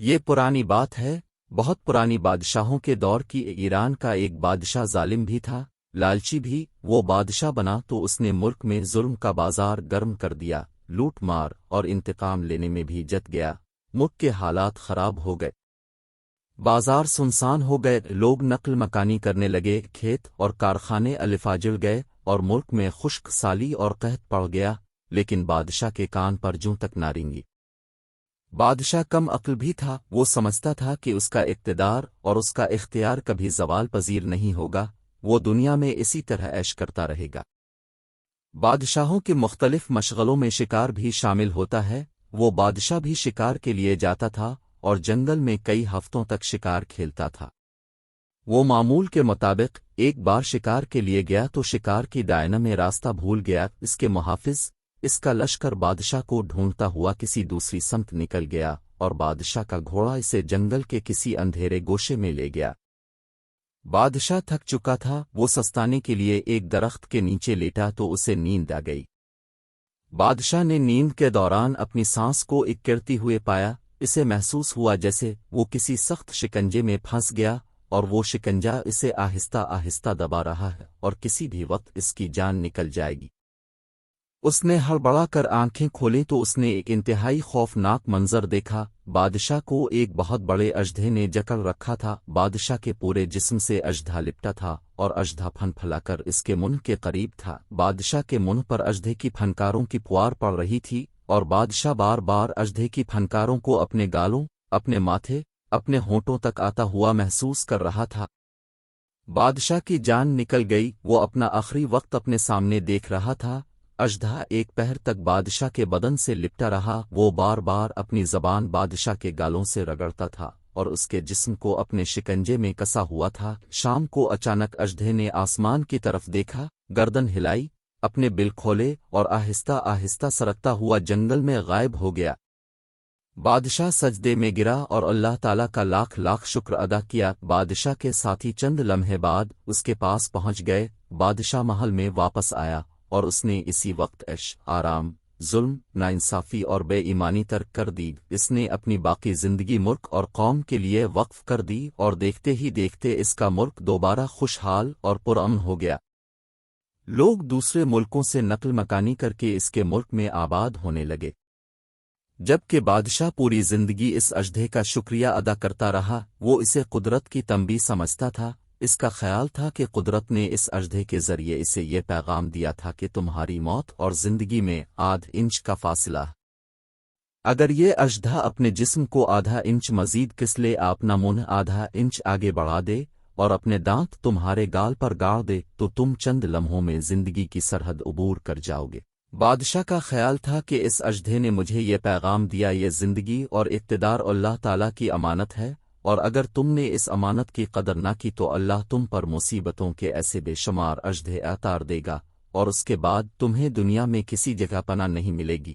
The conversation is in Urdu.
یہ پرانی بات ہے، بہت پرانی بادشاہوں کے دور کی۔ ایران کا ایک بادشاہ ظالم بھی تھا، لالچی بھی۔ وہ بادشاہ بنا تو اس نے ملک میں ظلم کا بازار گرم کر دیا، لوٹ مار اور انتقام لینے میں بھی جت گیا۔ ملک کے حالات خراب ہو گئے، بازار سنسان ہو گئے، لوگ نقل مکانی کرنے لگے، کھیت اور کارخانے الفاجڑ گئے اور ملک میں خشک سالی اور قحط پڑ گیا۔ لیکن بادشاہ کے کان پر جوں تک نہ رینگی۔ بادشاہ کم عقل بھی تھا، وہ سمجھتا تھا کہ اس کا اقتدار اور اس کا اختیار کبھی زوال پذیر نہیں ہوگا، وہ دنیا میں اسی طرح عیش کرتا رہے گا۔ بادشاہوں کے مختلف مشغلوں میں شکار بھی شامل ہوتا ہے۔ وہ بادشاہ بھی شکار کے لیے جاتا تھا اور جنگل میں کئی ہفتوں تک شکار کھیلتا تھا۔ وہ معمول کے مطابق ایک بار شکار کے لیے گیا تو شکار کی ڈائنا میں راستہ بھول گیا۔ اس کے محافظ، اس کا لشکر بادشاہ کو ڈھونڈتا ہوا کسی دوسری سمت نکل گیا اور بادشاہ کا گھوڑا اسے جنگل کے کسی اندھیرے گوشے میں لے گیا۔ بادشاہ تھک چکا تھا، وہ سستانے کے لیے ایک درخت کے نیچے لیٹا تو اسے نیند آ گئی۔ بادشاہ نے نیند کے دوران اپنی سانس کو اکڑتی ہوئے پایا۔ اسے محسوس ہوا جیسے وہ کسی سخت شکنجے میں پھنس گیا اور وہ شکنجہ اسے آہستہ آہستہ دبا رہا ہے اور کسی بھی وقت اس کی جان نکل جائے گی۔ اس نے ہڑبڑا کر آنکھیں کھولیں تو اس نے ایک انتہائی خوفناک منظر دیکھا۔ بادشاہ کو ایک بہت بڑے اژدھے نے جکڑ رکھا تھا۔ بادشاہ کے پورے جسم سے اژدھا لپٹا تھا اور اژدھا پھن پھلا کر اس کے منہ کے قریب تھا۔ بادشاہ کے منہ پر اژدھے کی پھنکاروں کی پھوار پڑ رہی تھی اور بادشاہ بار بار اژدھے کی پھنکاروں کو اپنے گالوں، اپنے ماتھے، اپنے ہونٹوں تک آتا ہوا محسوس کر رہا تھا۔ بادشاہ کی جان نکل گئی، وہ اپنا آخری وقت اپنے سامنے دیکھ رہا تھا۔ اژدھا ایک پہر تک بادشاہ کے بدن سے لپٹا رہا، وہ بار بار اپنی زبان بادشاہ کے گالوں سے رگڑتا تھا اور اس کے جسم کو اپنے شکنجے میں کسا ہوا تھا۔ شام کو اچانک اژدھے نے آسمان کی طرف دیکھا، گردن ہلائی، اپنے بل کھولے اور آہستہ آہستہ سرکتا ہوا جنگل میں غائب ہو گیا۔ بادشاہ سجدے میں گرا اور اللہ تعالیٰ کا لاکھ لاکھ شکر ادا کیا۔ بادشاہ کے ساتھی چند لمحے بعد اس کے پاس پہنچ گئے۔ بادشاہ محل میں واپس آیا اور اس نے اسی وقت عیش، آرام، ظلم، ناانصافی اور بے ایمانی ترک کر دی۔ اس نے اپنی باقی زندگی ملک اور قوم کے لیے وقف کر دی اور دیکھتے ہی دیکھتے اس کا ملک دوبارہ خوشحال اور پرامن ہو گیا۔ لوگ دوسرے ملکوں سے نقل مکانی کر کے اس کے ملک میں آباد ہونے لگے، جبکہ بادشاہ پوری زندگی اس اژدھے کا شکریہ ادا کرتا رہا۔ وہ اسے قدرت کی تنبیہ سمجھتا تھا۔ اس کا خیال تھا کہ قدرت نے اس اژدھے کے ذریعے اسے یہ پیغام دیا تھا کہ تمہاری موت اور زندگی میں آدھ انچ کا فاصلہ ہے۔ اگر یہ اژدھا اپنے جسم کو آدھا انچ مزید کسلے، اپنا منہ آدھا انچ آگے بڑھا دے اور اپنے دانت تمہارے گال پر گاڑ دے تو تم چند لمحوں میں زندگی کی سرحد عبور کر جاؤ گے۔ بادشاہ کا خیال تھا کہ اس اژدھے نے مجھے یہ پیغام دیا، یہ زندگی اور اقتدار اللہ تعالیٰ کی امانت ہے، اور اگر تم نے اس امانت کی قدر نہ کی تو اللہ تم پر مصیبتوں کے ایسے بے شمار اژدھے اتار دے گا اور اس کے بعد تمہیں دنیا میں کسی جگہ پناہ نہیں ملے گی۔